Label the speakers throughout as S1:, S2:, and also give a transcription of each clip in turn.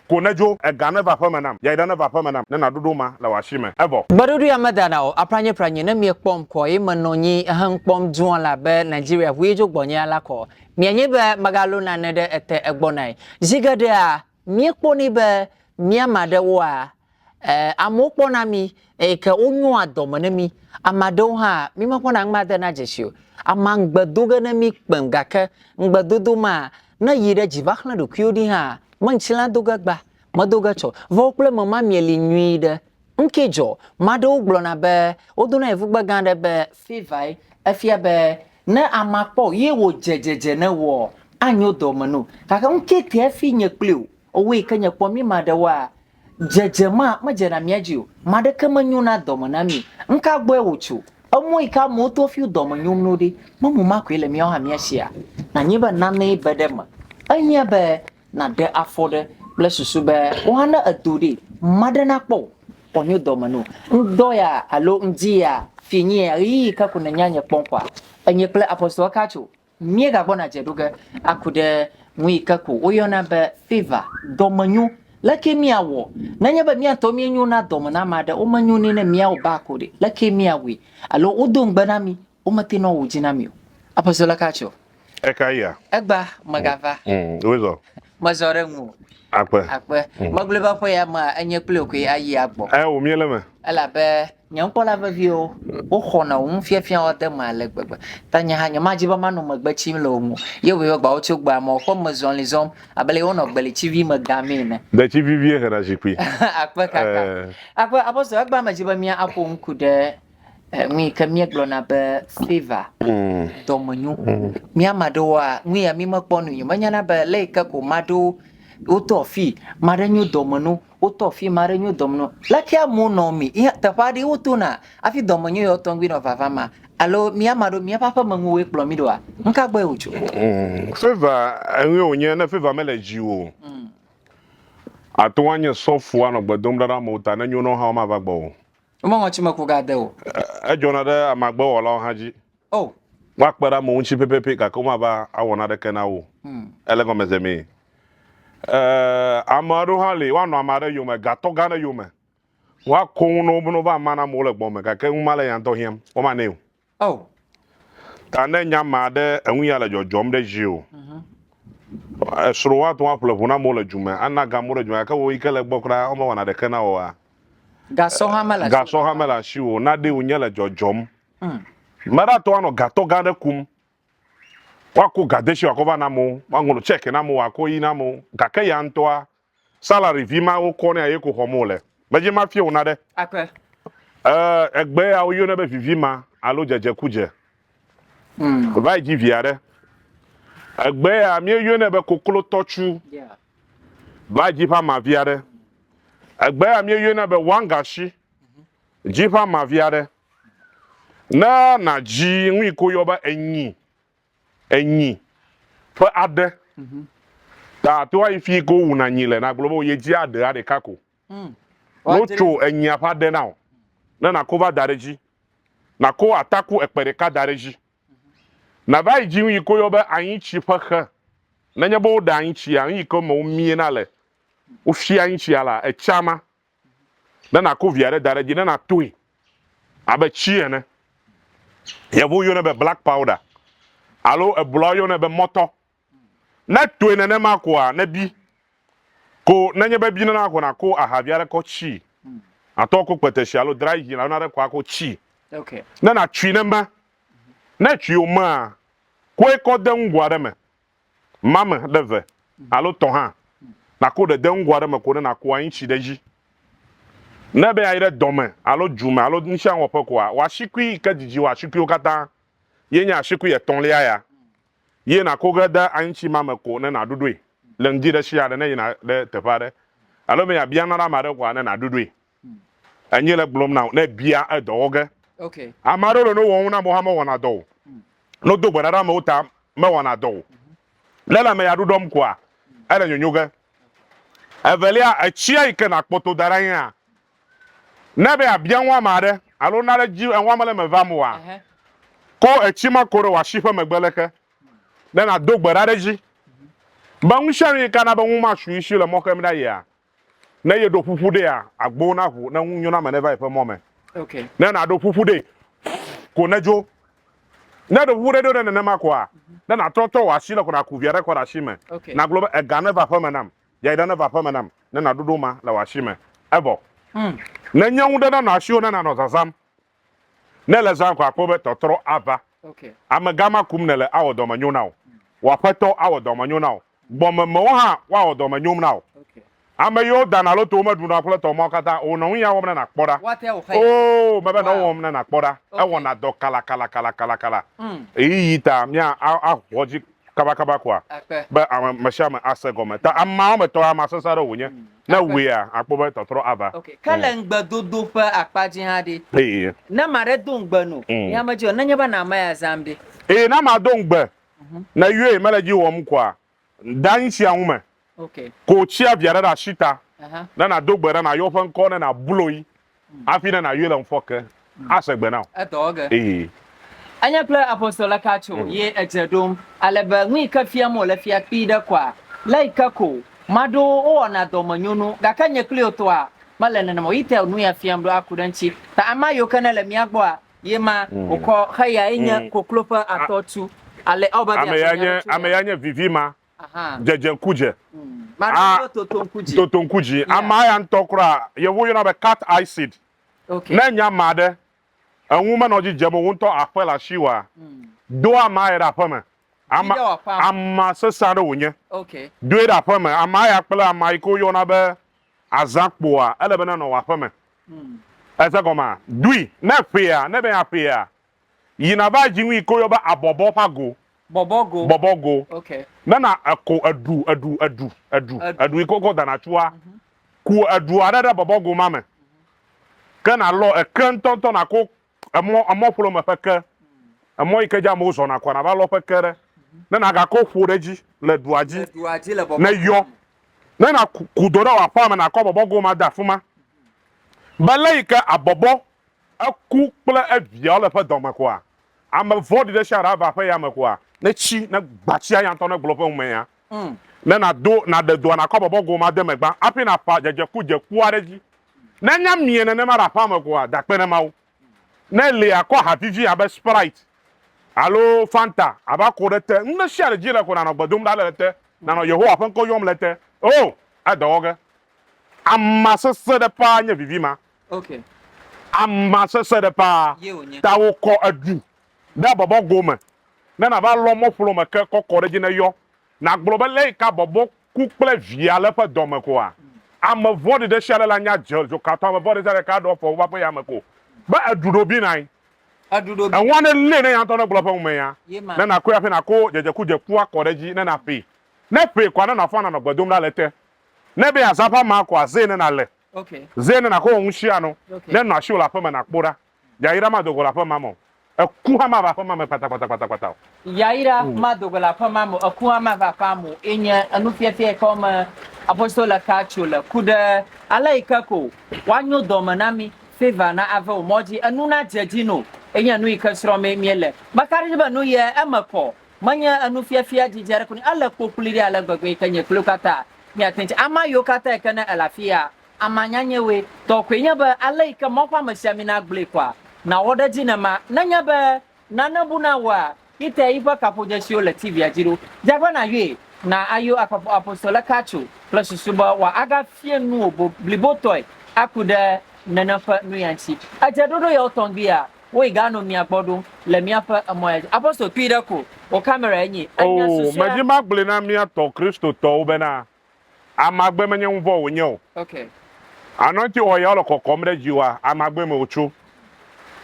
S1: konejo e gane va pemenam ya ida ne va pemenam na dodoma la washime ebo
S2: badodu ya madana o apranye pranye na mi kpom ko e manonyi han kpom duan la be Nigeria wejo gbonya la ko mienye be magalo na ne de ete egbonai zigade a mi kponi be mi amade wa amokpo na mi ke onyu adom na mi amado ha mi makona ngmade na jesio amangbedoge na mi kpem gake ngbedodo ma na yire jibakla do kyodi ha manchila dogagba madoga cho vokple mama mieli nyuide nkejo mado glona be oduna evugba gande be fivai afia be na amakpo ye wo jejeje na wo anyo domano kaka nkete afi nyekpleu owe kanya kpo mi madawa jejema majena miajiu madaka manyuna domana mi nka gbo ewuchu omo ika moto fi domanyum no di mamu makwele mi oha miahia na nyiba nane bedema anya be na de afode blessusu be wana adudi madana kpo onyo domano ndoya alo njia finye ri ka kuna nyanya kponkwa anye kle apostol kacho miega bona jeduga akude mwika ku oyona be favor domanyu lake miawo nanya ba mia to mienyu na domana made o manyu ni na miawo ba ko de lake miawe alo odongba na mi o matino wo jina mi apostol kacho
S1: ekaya
S2: egba magava
S1: wezo
S2: mazore mu akwe magleba po ya ma anye kle ko ayi agbo
S1: o mieleme
S2: ala be nyampo la vio o khona o mfiafia o de ma le gbegbe tanya ha nyama jiba manu magba chim lo mu ye we gba o chugba mo ko mazon les hommes abele ono gbele chivi magamine
S1: de chivi vie hera jikwi
S2: akwa kaka akwa aboso agba ma jiba mia apo nkude mi kamia glona be favor domonyu mi amado a mi ya mi makponu yuma nyana be le ka ko mado otofi marenyu domonu otofi marenyu domonu lakia monomi ya tapadi utuna afi domonyu yo tongwi no vavama alo mi amado mi papa mangu we plomido a nka gbe uchu
S1: favor enwe onye na favor mele jiwo atwanye sofo ano gbedom dara mota na nyu no ha ma bagbo
S2: mo ngochi makuga de o
S1: ejona de amagbo wala haji
S2: oh
S1: wa kpara mo unchi pepepe ka kuma ba awona de kenawo elego mezemi amadu hali wa no amade yome gato gana yome wa kono bunu ba mana mo le gbome ka ke umale yan to hiem o ma ne
S2: oh
S1: tane nya made enwu ya le jojom de jio suru wa to aplo buna mo le juma anaga mo le juma ka wo ikele gbokra o ma wana de kana wa gaso hamala shiwo na de unya le jojom mara to ano gato gana kum wako gadeshi wakoba namo wangolo check namo wako yi namo kake ya ntoa salary vima wo kone aye ko homole beje ma fie una de
S2: akwe
S1: egbe a oyo ne be vivima alo jeje kuje ba ji viare egbe a mi yo ne be kokolo tochu ba ji pa ma viare egbe a mi yo ne be wangashi ji pa ma viare na ji nwi ko yo ba enyi fa ade ta to ai fi ko una nyile na globo ye ji ade kako no cho enyi apa de now na cover dareji na ko ataku ekpere ka dareji na bai ji wi ko yo ba anyi chi fa kha na nya bo da anyi chi anyi ko mo mie na le o fi anyi chi ala e chama na ko viare dareji na tui aba chi ene ya bo yo na be black powder alo ebloyo na be moto na tue na ma kwa na bi ko na nya ba bi na ko na ko ahabiare ko chi atoko peteshi alo dry yi na na ko ko chi
S2: okay
S1: na tui na ma na tui o ma ko e ko de ngware me mama deve alo to ha na ko de ngware me ko na ko an chi de ji na be ayire dome alo juma alo nsha wo pe ko wa shikwi ka jiji wa shikwi o kata yenya shiku ye tonle ya ye na ko gada anchi mama ko na dudui lengi da shi ya na yina de tepare alo me ya bia na mare kwa na dudui anye le blom na bia edoge
S2: okay
S1: amaro no won na mohama wona do no do gbara ma uta me wona do lela me ya dudom kwa ele nyonyuge evelia achia ike na kpoto daranya na be abia nwa mare alo na ji enwa male me vamwa ko echima koro wa shifa megbeleke na do gbara reji ba nwushari kana ba nwuma shu ishi le mokem da ya na ye do fufu de a agbo na hu na nwunyo na maneva ife mome
S2: Okay.
S1: na do fufu de ko na jo na do fufu de do na ma kwa na toto wa shi la ko na ku viere ko da shi me
S2: Okay.
S1: na globe e ga never fa manam ya ida never fa manam na dodo ma la wa shi me ebo na nyanwu de na shi o na no zazam na le zan ko akpo be totoro ava
S2: Okay.
S1: amagama kum na le awodo manyo na wa peto awodo manyo na gbommo ha wa awodo manyo na
S2: Okay.
S1: amayo dana lo to madu na kula to mo kata o no ya wo na kpora
S2: What else?
S1: oh mebe no wo na kpora e wo na do kala eyi ta mia a hoji kaba kwa
S2: Okay.
S1: ba mashama asegome ta amma o to ama sasara wonye na we a akpobe totoro aba
S2: Okay. Kala ngbadodo pa akpaji ha de.
S1: eh
S2: Na mare do ngbanu. Ya maji na nyeba na maya zamde.
S1: na ma do ngbe na yue meleji wo mkwa dan chi anwume
S2: Okay.
S1: ko chia biara da shita
S2: Aha.
S1: na do gbere na yo fan ko na buloyi afi na yue la mfoke asegbe na
S2: Adoga.
S1: eh
S2: Anya kla apostola kacho ye exedom aleba nwi ka fia mo la fia pida kwa laika ko mado o na do manyunu ga kanya klio to a malene na mo ite nu ya fia mdo akudanchi ta amayo kana la miagbo a ye ma ukọ haya enya koklopa atotu ale oba bia
S1: ameyanye vivima
S2: aha
S1: jeje kuje
S2: mara totonkuji
S1: totonkuji amaya ntokra ye wo yo na be cat acid
S2: okay
S1: na nya made anwuma no ji jemo wonto afela shiwa do amaya da fama amma sesa do wonye
S2: okay
S1: do da fama amaya kpela amai ko yo na be azakpo a elebe na no wa fama eza goma dui na pia na be apia yina ba jinwi ko yo ba abobo pago bobogo
S2: okay
S1: na ako adu ikoko danachua ku adu adada bobogo mame kana lo e kantonto na ko amo folo me feke amo ikeja mo so na kwa na ba lo fekere na ga ko foreji le duaji
S2: le bobogo
S1: na yo na kudora wa pa me na ko bobogo ma da fuma balaika abobo aku pla avia le fa doma kwa am vodi de shara ba fa ya me kwa na chi na gbachi aya nto na gbopo mu ya na do na de do na ko bobogo ma de megba api na pa jeje ku je ku areji na nya mie na mara pa me kwa da pe na mawo na le akọ hafifi abe Sprite alo Fanta aba ko dete na share jira ko na no gbadum da lete na no yeho afan ko yom lete oh adoge amma sese de pa nya vivima
S2: okay
S1: amma sese de pa ta wo ko adu da bobogo me na ba lo mo flo me ke kokore ji na yo na gblobe le ka bobo ku ple via le fa do me ko a am vodi de share la nya jo ka to me vodi de ka do fo ba pa ya me ko ba aduro bi nan
S2: adudo bi
S1: en wane le na ya to na gblobe me ya na ko ya fe na ko jeje ku je ku akore ji na pe na pe kwa na fa na no gbadum la lete na be azapa ma ko azene na le
S2: okay
S1: zene na ko onhia no na no ahwe la fa me na kpora ya ira ma dogo la fa ma mo aku ha ma ba fa ma me pata
S2: yaira madogola pama mo akuwa ma va pamo enya anufiafia koma apostola kachola kuda alaika ko wanyo domanami favor na ava omoji anuna jajino enya nu ikasro me miele bakari ba no ye amako manya anufiafia jijare kuni ala populiri ala gbagbe kanye kulukata mi atenti ama yokata kana alafia amanyanyewe to kwenya ba alaika mokwa masiamina gble kwa na woda jinama nanya ba nanabuna wa ite ifa kapoja sio la TV ajiro jagwa na yue na ayo apostola kacho plus suba wa aga fie nu obo blibotoy akuda nanafa nu yanchi ajadodo ya otongbia we gano mi agbodo le mi afa amoya apostle Peter ko o camera enyi anya
S1: oh majima gble na mi ato Kristo to obena amagbe menye nvo wonye o
S2: okay
S1: anonti oya lo kokomre jiwa amagbe me ocho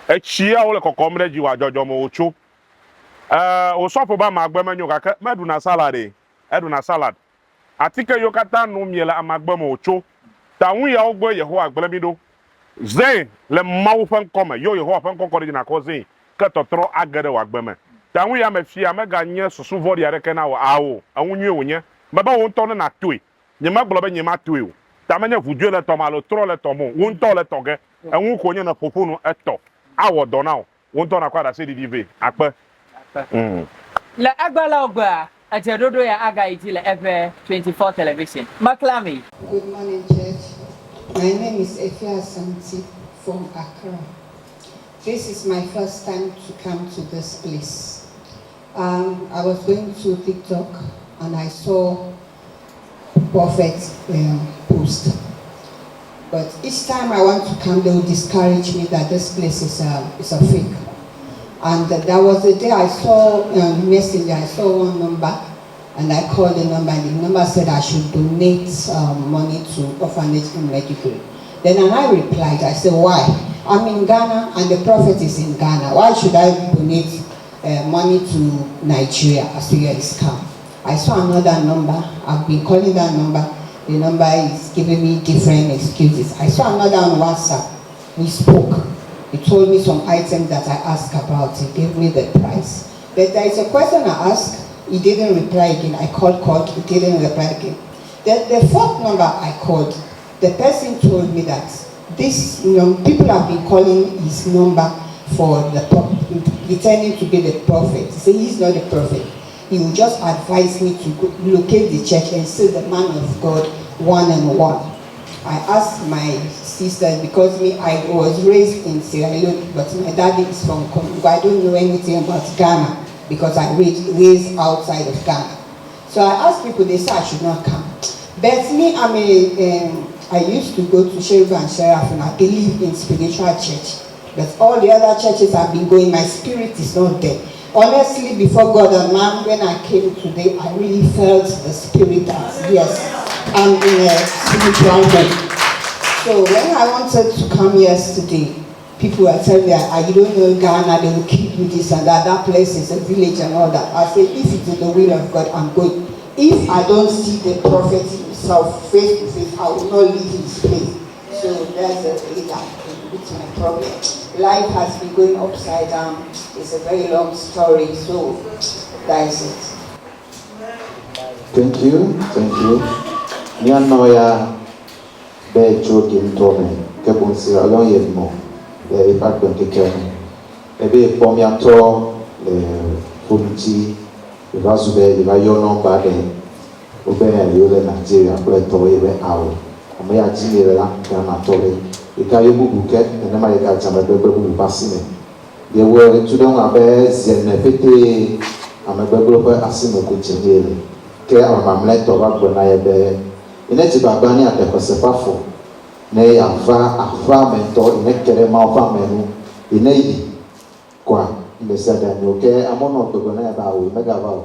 S1: echia ole kokomre jiwa jojo me ocho osofo ba magbe menyo ka medu na salad edu na salad atike yokata no miela amagbe me ocho ta hu ya ogbo yeho agbele mi do zen le mawu fan kome yo yeho fan kokori na ko zen ka totoro agere wa agbe me ta hu ya me fia me ga nye susu vori are ke na wo awo awunye wonye baba won to na tui nyema globe nyema tui o ta menye vudwe le to malo tro le to mo won to le toge enwu ko nye na popo no eto awo do na won to na kwa da se didive ape
S2: la agbala ogba Atedodo ya aga itile FA 24 television. Maklami.
S3: Good morning, church. My name is Efia Santi from Accra. This is my first time to come to this place. I was going to TikTok and I saw Prophet's post. But each time I want to come, they will discourage me that this place is a fake. And there was a day I saw Messenger, I saw one number, and I called the number, and the number said I should donate money to orphanage in Medjugorje. Then I replied, I said, why? I'm in Ghana, and the prophet is in Ghana. Why should I donate money to Nigeria as well as come? I saw another number. I've been calling that number. The number is giving me different excuses. I saw another on WhatsApp. We spoke. He told me some items that I asked about. He gave me the price. But there is a question I asked. He didn't reply again. I called. He didn't reply again. The fourth number I called, the person told me that this, people have been calling his number for pretending to be the prophet. He said he's not the prophet. He will just advise me to locate the church and see the man of God one-on-one. I asked my sister, because I was raised in Sierra Leone, but my daddy is from Congo. I don't know anything about Ghana because I raised outside of Ghana. So I asked people, they said I should not come. But me, I used to go to Sheriff and Sheriff, and I believe in spiritual church. But all the other churches I've been going, my spirit is not there. Honestly, before God and man, when I came today, I really felt the spirit that, yes, I'm in a spiritual way. So when I wanted to come yesterday, people were telling me, you don't know Ghana, they will keep you this and that. That place is a village and all that. I said, if it is the will of God, I'm going. If I don't see the prophet himself face to face, I will not leave his place. So that's it's my problem. Life has been going upside down. It's a very long story, so that is it.
S4: Thank you. Nyanoya be joking tome ke bonsira yon yedmo e pa kon ke ken e be pomia to funti e va zube e va yono ba de o be yo le Nigeria ko to e be awo o me ya jini la na to le e ka yo bubu ke e na ma ye ka chama be bubu pasine de wo to don abe zen fete amegbe ko asimo ko chenele ke amamle to ba gbona ye be ine ti baba ni atekosefafo ne ya ava mento ine kere ma ova menu ine yi kwa mbesa da ni oke amono to gona ba o mega ba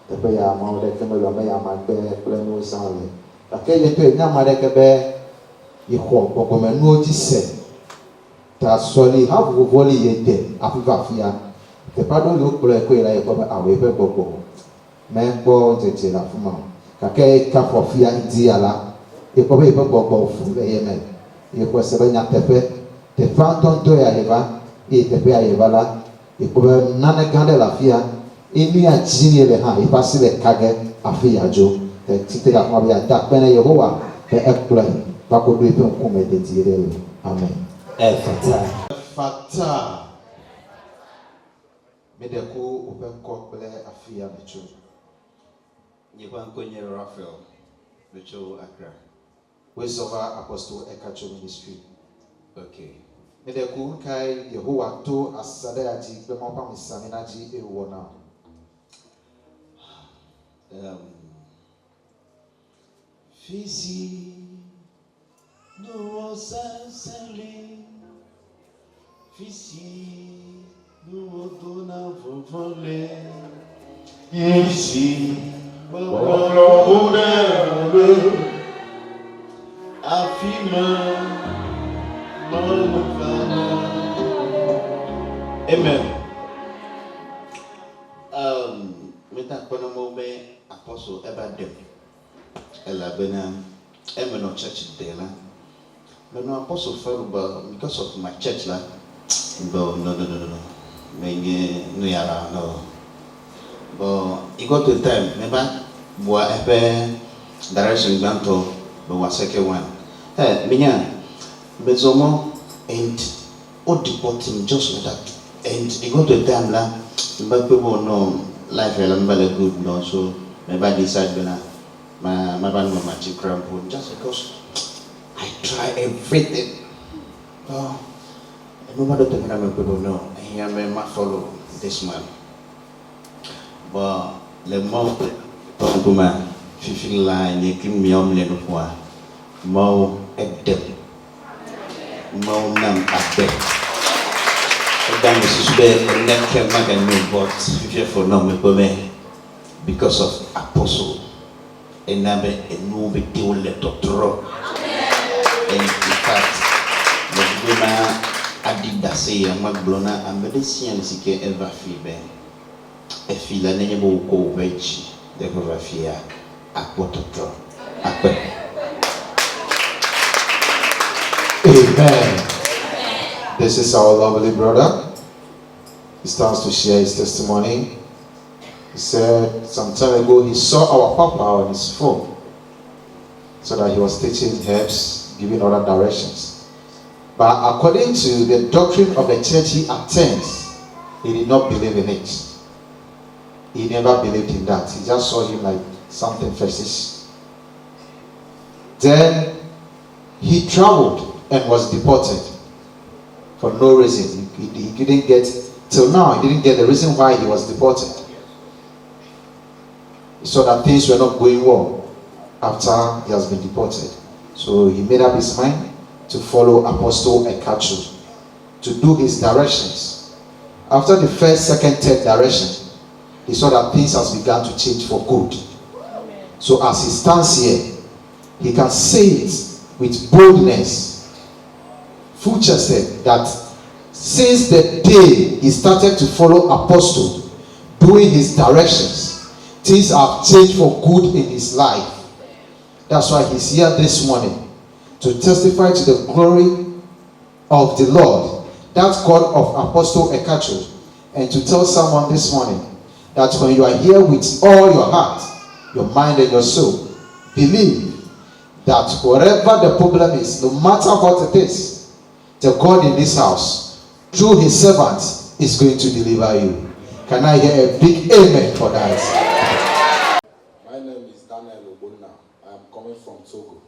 S4: te pe ya ma o de kemelo me ya ma gbe plenu sanle akeye to nya ma de ke be ihwo popo menu o ti se ta soli ha vu voli yete afifa fia te pa do lo plo e ko ira e ko ba awe pe popo me gbo tete la fuma kake ka fofia idiala e ko be gbogbo fu le yemen e ko se be nya tepe te fantonto ya heva e tepe ya yevala e ko be nane gande la fia e mi a jini le ha e pasi le kage afia jo te tite ka kwa bia ta pene Yehowa te ekpla pa ko do e pe ko me de dire amen fata me de ko open ko ple afia me cho
S5: Nyebankonye Raphael, Rachel Accra.
S4: Ways of our Apostle Ekacho Ministry.
S5: Okay.
S4: Medeku kai Yehowa to asadaji bemapa misaminaji ewona.
S5: Fisi no sansali. Fisi no dona vovole. Fisi Amen. Meta kono mo be apostle Ebadem. Ela bena no church there la. But no apostle Feruba because of my church la. No. Me no yara no. But it got to the time, remember, boy, direction granto, but was second one. Hey, Minya, Bezomo, and all deport him just like that. And it got to the time, but people know life, I'm very good, no, so Maybe I decide my cramp just because I try everything. Oh, nobody tell me people know. I may follow this man. But le mot Puma, Fifi line, you give me on the one. Mo edem. Mo nam abbe. Then Mrs. Bell neck can make a new but if you for no me because of apostle. And never a new big deal let to drop. And in fact, the woman I did that say a Magblona and medicine seeker ever feel ben. A feel a name will go wedge, the Gravafia, a quarter drop.
S4: Amen. This is our lovely brother. He starts to share his testimony. He said some time ago he saw our papa on his phone so that he was teaching herbs, giving other directions. But according to the doctrine of the church he attends, he did not believe in it. He never believed in that. He just saw him like something fetish. Then he traveled and was deported for no reason. He didn't get, till now, he didn't get the reason why he was deported. He saw that things were not going well after he has been deported. So he made up his mind to follow Apostle Ekacho, to do his directions. After the first, second, third direction, he saw that things has begun to change for good. So as he stands here, he can say it with boldness, full-chested, that since the day he started to follow Apostle, doing his directions, things have changed for good in his life. That's why he's here this morning to testify to the glory of the Lord, that God of Apostle Ekacho, and to tell someone this morning that when you are here with all your heart, your mind and your soul, believe that whatever the problem is, no matter what it is, the God in this house, through his servants, is going to deliver you. Can I hear a big amen for that?
S6: My name is Daniel Obonna. I am coming from Togo.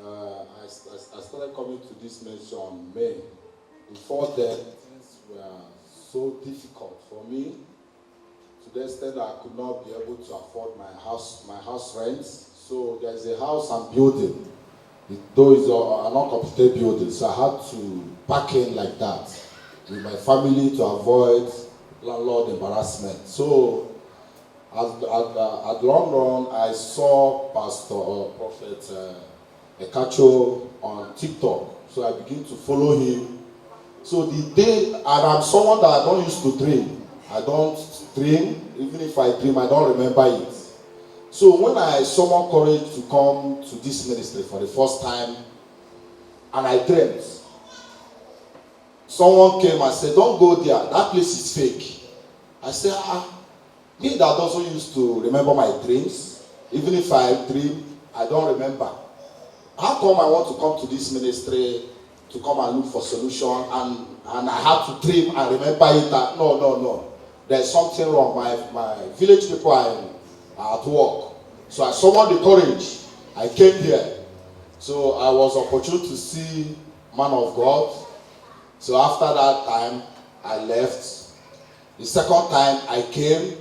S6: I started coming to this nation in May. Before then, things were so difficult for me to the extent that I could not be able to afford my house rent. So there's a house I'm building, though it's an uncompleted building, so I had to pack in like that with my family to avoid landlord embarrassment. So at long run, I saw Pastor or Prophet Ekacho on TikTok, so I began to follow him. So the day, and I'm someone that I don't used to dream. I don't dream, even if I dream, I don't remember it. So when I summoned courage to come to this ministry for the first time, and I dreamt, someone came and said, "Don't go there, that place is fake." I said, me that also used to remember my dreams, even if I dream, I don't remember. How come I want to come to this ministry to come and look for solution, and I have to dream and remember it? That no, there's something wrong. My village people are at work. So I summoned the courage. I came here. So I was opportune to see man of God. So after that time, I left. The second time I came,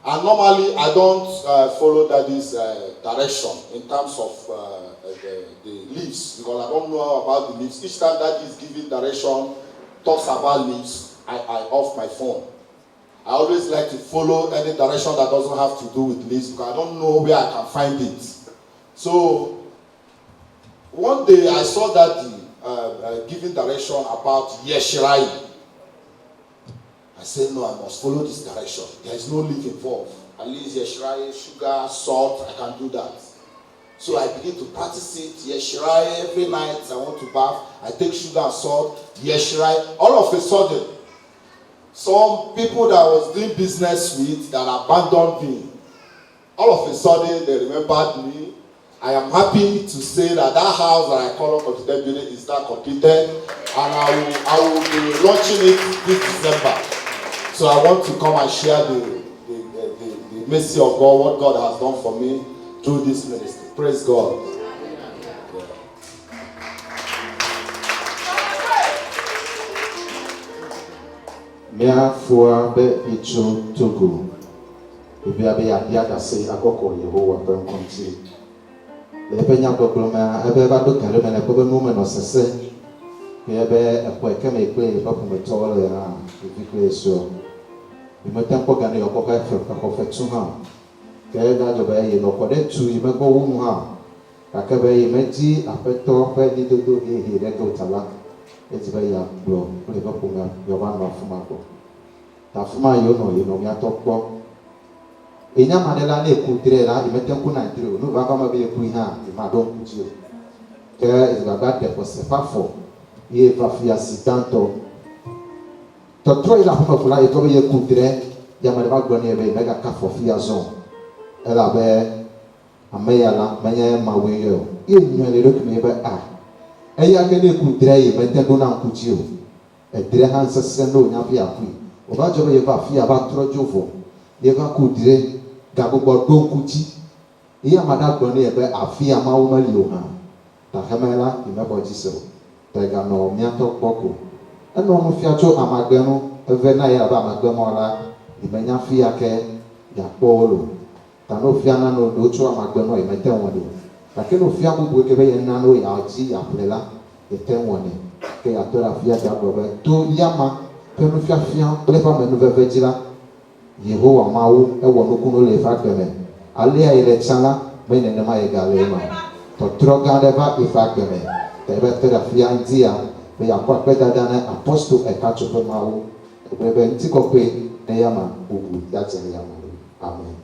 S6: and normally I don't follow Daddy's direction in terms of the leaves, because I don't know about the leaves. Each time Daddy is giving direction, talks about leaves, I off my phone. I always like to follow any direction that doesn't have to do with leaves, because I don't know where I can find it. So one day I saw Daddy giving direction about Yeshirai. I said, no, I must follow this direction. There is no leaf involved. At least Yeshirai, sugar, salt, I can do that. So I begin to practice it. Yeshirai, every night I want to bath, I take sugar and salt, Yeshirai. All of a sudden, some people that I was doing business with that abandoned me, all of a sudden they remembered me. I am happy to say that house that I call uncompleted building is now completed, and I will be launching it this December. So I want to come and share the mercy of God, what God has done for me through this ministry. Praise God.
S4: Mea fua be icho Togo. Ibi abe ya dia da se akoko Yehowa pe nkonti. Le pe nya gbogbo ma ebe ba do kare me na ko be no me no sese. Pe ebe epo e keme pe ba pu me to le na ibi kle so. Bi me tempo gane yo ko ka fe ko fe tu ha. Ke da jo be ye no ko de tu me ko wu ha. Ka ke be ye me ti apeto pe di do he de ko tala. Eti be ya blo le ba pu me yo ba no fu ma ko. Ta fu ma yo no mi atokpo. Enya manela ne kutre la imete ku na ndiro no ba ma be ku ha ma don kutio ke izaba de for sefafo ye fa fia sitanto to troi la hono kula e to be kutre ya ma ba gbo ne be mega ka for fia zone ela be ameya la menye ma we yo ye nyu le rok me be a eya ke ne kutre ye mete do na kutio e dire han sese no nya fia ku o ba jo be fa fia ba trojovo ye va kutre gagbogbo donkuti iya madagbo ni ebe afia mawo malio ha ta hamela imebo jiso te ga no miato poko eno no fiacho amagbenu eve na ya ba magbemola imenya fia ke ya polo ta no fia na no do cho amagbenu imete woni ta ke no fia bubu ke be na no ya ji ya plela ete woni ke ya to la fia ga bobe to yama pe no fia le pa me no vevejila Yehowa mawu ewo nukuno le fagbeme alia ile tsala bene ne ma egalema to troga deva ifagbeme tebe tera fianzia be yakwa peda dana apostle e kacho pe mawu ebe ntiko pe ne yama bubu ya tsere yama amen.